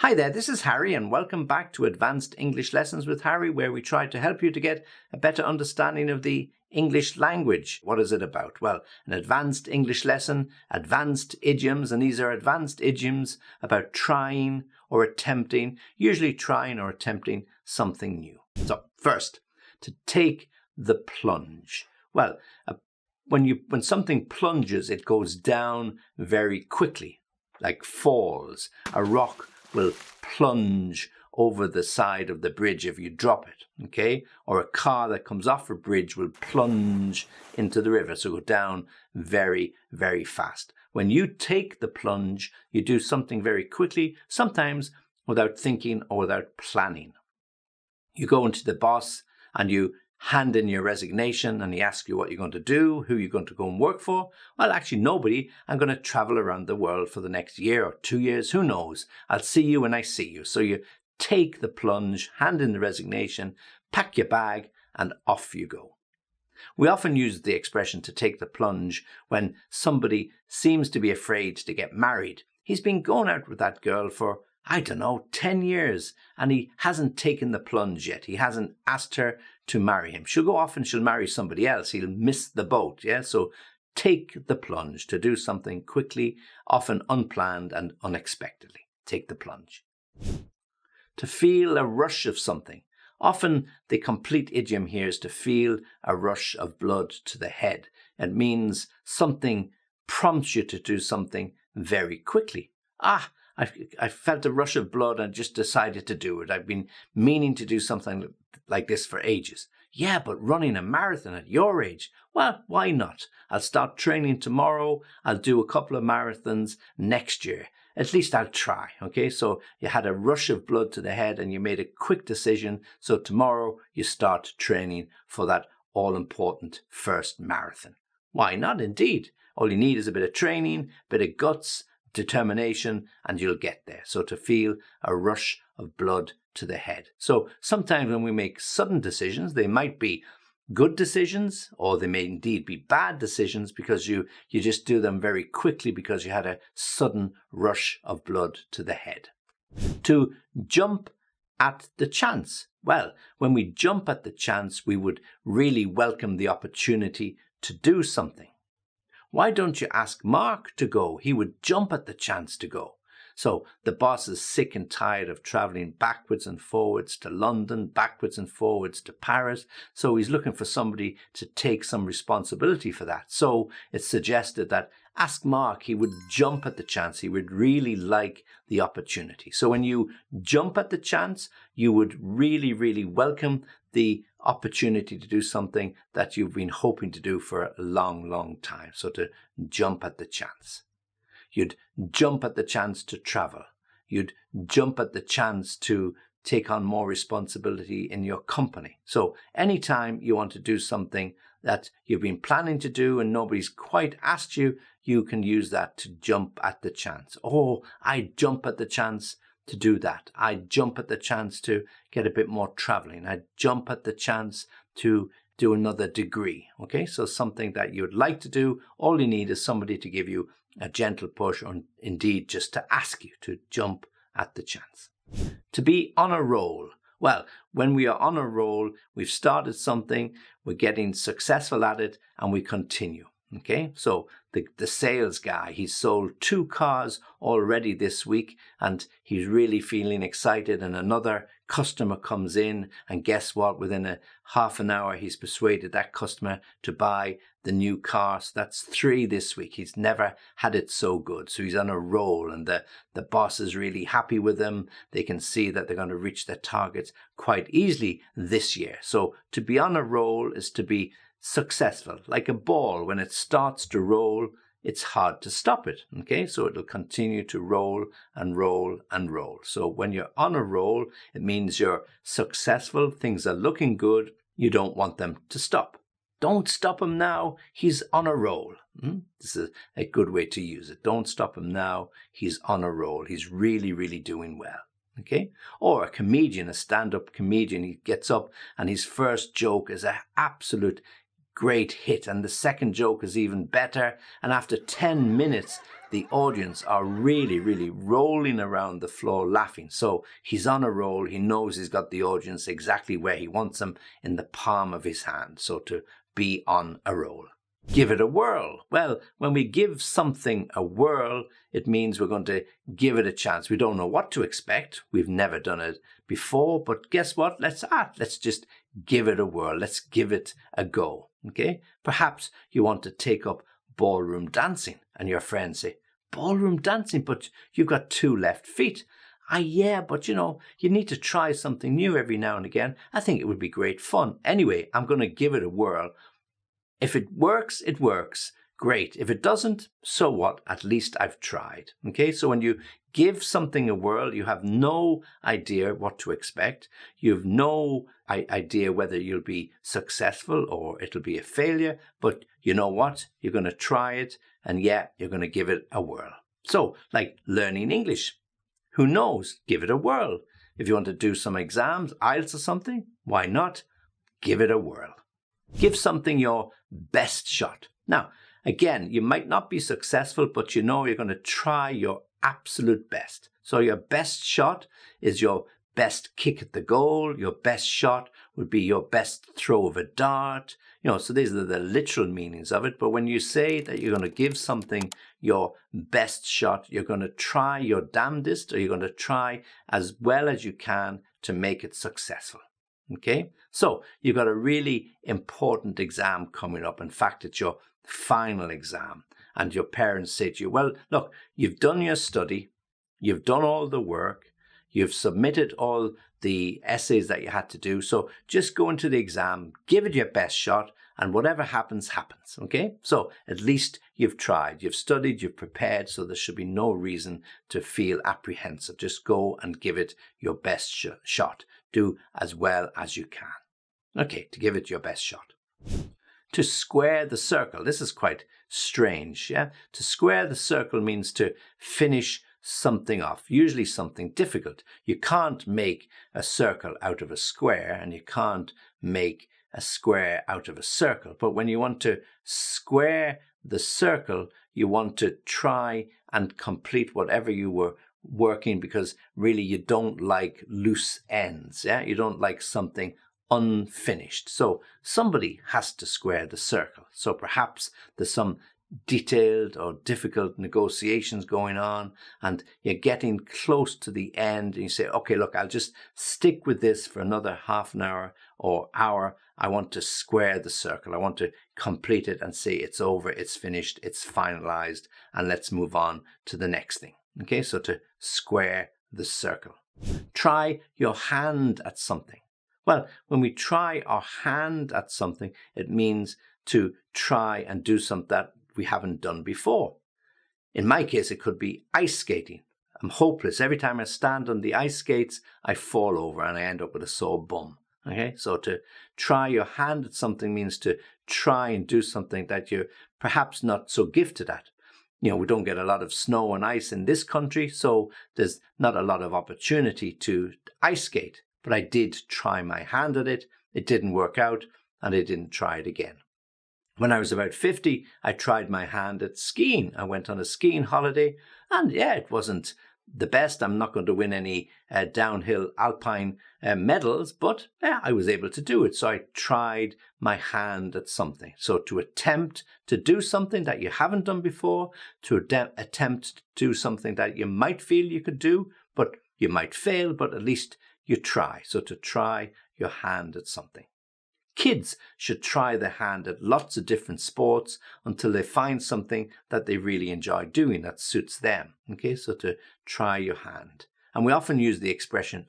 Hi there, this is Harry and welcome back to Advanced English Lessons with Harry, where we try to help you to get a better understanding of the English language. What is it about? Well, an advanced English lesson, advanced idioms, and these are advanced idioms about trying or attempting, usually trying or attempting something new. So first, to take the plunge. Well, when something plunges, it goes down very quickly, like falls. A rock will plunge over the side of the bridge if you drop it, okay? Or a car that comes off a bridge will plunge into the river, so go down very, very fast. When you take the plunge, you do something very quickly, sometimes without thinking or without planning. You go into the boss and you hand in your resignation and he asks you what you're going to do, who you're going to go and work for. Well, actually nobody. I'm going to travel around the world for the next year or 2 years. Who knows? I'll see you when I see you. So you take the plunge, hand in the resignation, pack your bag and off you go. We often use the expression to take the plunge when somebody seems to be afraid to get married. He's been going out with that girl for 10 years, and he hasn't taken the plunge yet. He hasn't asked her to marry him. She'll go off and she'll marry somebody else. He'll miss the boat, yeah? So take the plunge, to do something quickly, often unplanned and unexpectedly. Take the plunge. To feel a rush of something. Often the complete idiom here is to feel a rush of blood to the head. It means something prompts you to do something very quickly. I felt a rush of blood and just decided to do it. I've been meaning to do something like this for ages. Yeah, but running a marathon at your age? Well, why not? I'll start training tomorrow. I'll do a couple of marathons next year. At least I'll try, okay? So you had a rush of blood to the head and you made a quick decision. So tomorrow you start training for that all-important first marathon. Why not? Indeed. All you need is a bit of training, a bit of guts, determination, and you'll get there. So to feel a rush of blood to the head. So sometimes when we make sudden decisions, they might be good decisions or they may indeed be bad decisions because you just do them very quickly because you had a sudden rush of blood to the head. To jump at the chance. Well, when we jump at the chance, we would really welcome the opportunity to do something. Why don't you ask Mark to go? He would jump at the chance to go. So the boss is sick and tired of traveling backwards and forwards to London, backwards and forwards to Paris. So he's looking for somebody to take some responsibility for that. So it's suggested that ask Mark, he would jump at the chance. He would really like the opportunity. So when you jump at the chance, you would really, really welcome the opportunity to do something that you've been hoping to do for a long, long time. So to jump at the chance. You'd jump at the chance to travel. You'd jump at the chance to take on more responsibility in your company. So anytime you want to do something that you've been planning to do and nobody's quite asked you, you can use that to jump at the chance. Oh, I jump at the chance to do that. I jump at the chance to get a bit more traveling. I jump at the chance to do another degree. Okay, so something that you'd like to do, all you need is somebody to give you a gentle push or indeed just to ask you to jump at the chance. To be on a roll. Well, when we are on a roll, we've started something, we're getting successful at it, and we continue. Okay, so the sales guy, he's sold 2 cars already this week and he's really feeling excited, and another customer comes in and guess what? Within a half an hour, he's persuaded that customer to buy the new car. So that's 3 this week. He's never had it so good. So he's on a roll and the boss is really happy with him. They can see that they're going to reach their targets quite easily this year. So to be on a roll is to be successful. Like a ball, when it starts to roll, it's hard to stop it. Okay, so it'll continue to roll and roll and roll. So when you're on a roll, it means you're successful. Things are looking good. You don't want them to stop. Don't stop him now. He's on a roll. This is a good way to use it. Don't stop him now. He's on a roll. He's really, really doing well. Okay, or a comedian, a stand-up comedian, he gets up and his first joke is an absolute great hit and the second joke is even better, and after 10 minutes the audience are really, really rolling around the floor laughing. So he's on a roll. He knows he's got the audience exactly where he wants them, in the palm of his hand. So to be on a roll. Give it a whirl. Well, when we give something a whirl, it means we're going to give it a chance. We don't know what to expect. We've never done it before, but guess what? Let's just give it a whirl. Let's give it a go. Okay? Perhaps you want to take up ballroom dancing, and your friends say, ballroom dancing, but you've got 2 left feet. Yeah, but you need to try something new every now and again. I think it would be great fun. Anyway, I'm going to give it a whirl. If it works, it works. Great. If it doesn't, so what? At least I've tried. Okay, so when you give something a whirl, you have no idea what to expect. You have no idea whether you'll be successful or it'll be a failure. But you know what? You're going to try it, and yeah, you're going to give it a whirl. So, like learning English. Who knows? Give it a whirl. If you want to do some exams, IELTS or something, why not? Give it a whirl. Give something your best shot. Now, again, you might not be successful, but you're going to try your absolute best. So your best shot is your best kick at the goal. Your best shot would be your best throw of a dart. So these are the literal meanings of it. But when you say that you're going to give something your best shot, you're going to try your damnedest, or you're going to try as well as you can to make it successful. Okay, so you've got a really important exam coming up. In fact, it's your final exam, and your parents say to you, well, look, you've done your study, you've done all the work, you've submitted all the essays that you had to do, so just go into the exam, give it your best shot, and whatever happens, happens. Okay, so at least you've tried, you've studied, you've prepared, so there should be no reason to feel apprehensive. Just go and give it your best shot. Do as well as you can. Okay, to give it your best shot. To square the circle. This is quite strange, yeah? To square the circle means to finish something off, usually something difficult. You can't make a circle out of a square, and you can't make a square out of a circle. But when you want to square the circle, you want to try and complete whatever you were working, because really you don't like loose ends. Yeah, you don't like something unfinished. So somebody has to square the circle. So perhaps there's some detailed or difficult negotiations going on, and you're getting close to the end, and you say, okay, look, I'll just stick with this for another half an hour or hour. I want to square the circle. I want to complete it and say it's over, it's finished, it's finalized, and let's move on to the next thing. Okay, so to square the circle. Try your hand at something. Well, when we try our hand at something, it means to try and do something that we haven't done before. In my case, it could be ice skating. I'm hopeless. Every time I stand on the ice skates, I fall over and I end up with a sore bum. Okay, so to try your hand at something means to try and do something that you're perhaps not so gifted at. We don't get a lot of snow and ice in this country, so there's not a lot of opportunity to ice skate. But I did try my hand at it. It didn't work out, and I didn't try it again. When I was about 50, I tried my hand at skiing. I went on a skiing holiday, and yeah, it wasn't the best. I'm not going to win any downhill alpine medals, but yeah, I was able to do it. So I tried my hand at something. So to attempt to do something that you haven't done before, to attempt to do something that you might feel you could do, but you might fail, but at least you try. So to try your hand at something. Kids should try their hand at lots of different sports until they find something that they really enjoy doing that suits them. Okay, so to try your hand. And we often use the expression,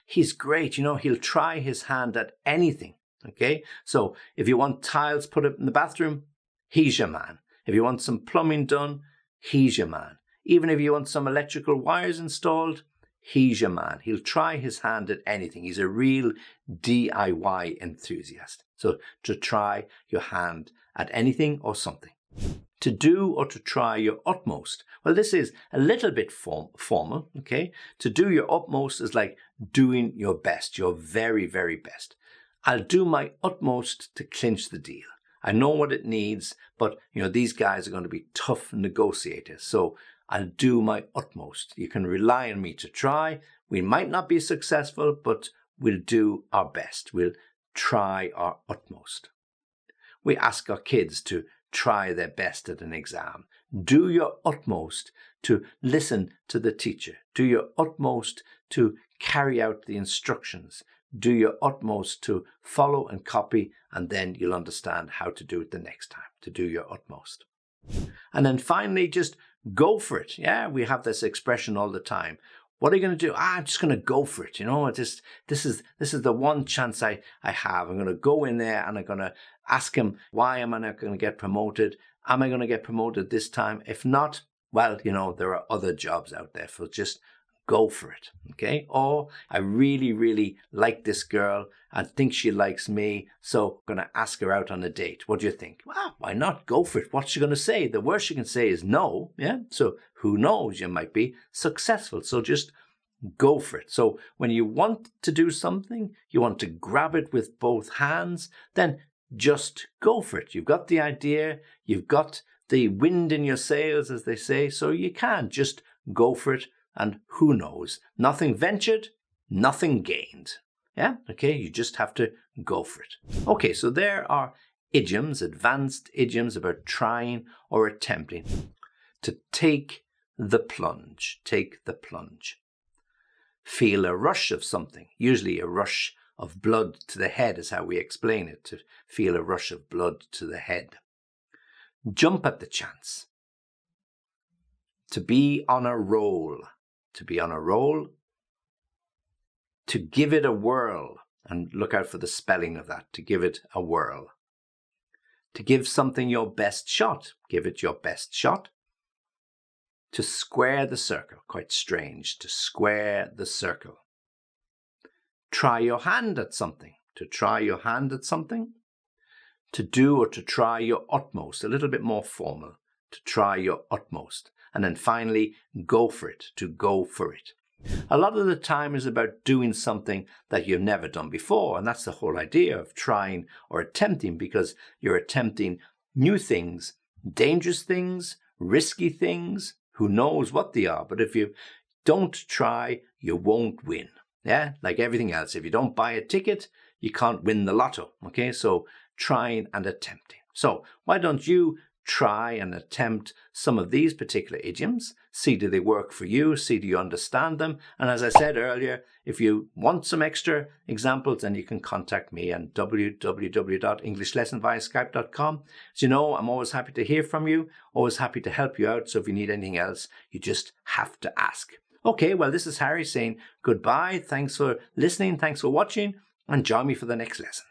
he's great, he'll try his hand at anything. Okay, so if you want tiles put up in the bathroom, he's your man. If you want some plumbing done, he's your man. Even if you want some electrical wires installed, he's your man. He'll try his hand at anything. He's a real DIY enthusiast. So to try your hand at anything or something. To do or to try your utmost. Well, this is a little bit formal, okay? To do your utmost is like doing your best, your very, very best. I'll do my utmost to clinch the deal. I know what it needs, but these guys are going to be tough negotiators. So I'll do my utmost. You can rely on me to try. We might not be successful, but we'll do our best. We'll try our utmost. We ask our kids to try their best at an exam. Do your utmost to listen to the teacher. Do your utmost to carry out the instructions. Do your utmost to follow and copy, and then you'll understand how to do it the next time, to do your utmost. And then finally, just go for it. Yeah, we have this expression all the time. What are you going to do? I'm just going to go for it. This is the one chance I have. I'm going to go in there and I'm going to ask him, why am I not going to get promoted? Am I going to get promoted this time? If not, well, there are other jobs out there. So just go for it. Okay. Or I really, really like this girl and think she likes me. So I'm going to ask her out on a date. What do you think? Well, why not? Go for it. What's she going to say? The worst she can say is no. Yeah. So who knows? You might be successful. So just go for it. So when you want to do something, you want to grab it with both hands, then just go for it. You've got the idea. You've got the wind in your sails, as they say. So you can just go for it. And who knows? Nothing ventured, nothing gained. Yeah? Okay, you just have to go for it. Okay, so there are idioms, advanced idioms about trying or attempting. To take the plunge. Take the plunge. Feel a rush of something. Usually a rush of blood to the head is how we explain it. To feel a rush of blood to the head. Jump at the chance. To be on a roll. To be on a roll. To give it a whirl. And look out for the spelling of that. To give it a whirl. To give something your best shot. Give it your best shot. To square the circle. Quite strange. To square the circle. Try your hand at something. To try your hand at something. To do or to try your utmost. A little bit more formal. To try your utmost. And then finally, go for it. To go for it. A lot of the time is about doing something that you've never done before. And that's the whole idea of trying or attempting, because you're attempting new things, dangerous things, risky things. Who knows what they are? But if you don't try, you won't win. Yeah, like everything else. If you don't buy a ticket, you can't win the lotto. Okay, so trying and attempting. So why don't you try and attempt some of these particular idioms? See, do they work for you? See, do you understand them? And as I said earlier, if you want some extra examples, then you can contact me on www.englishlessonviaskype.com. As you know, I'm always happy to hear from you, always happy to help you out. So if you need anything else, you just have to ask. Okay, well, this is Harry saying goodbye. Thanks for listening. Thanks for watching, and join me for the next lesson.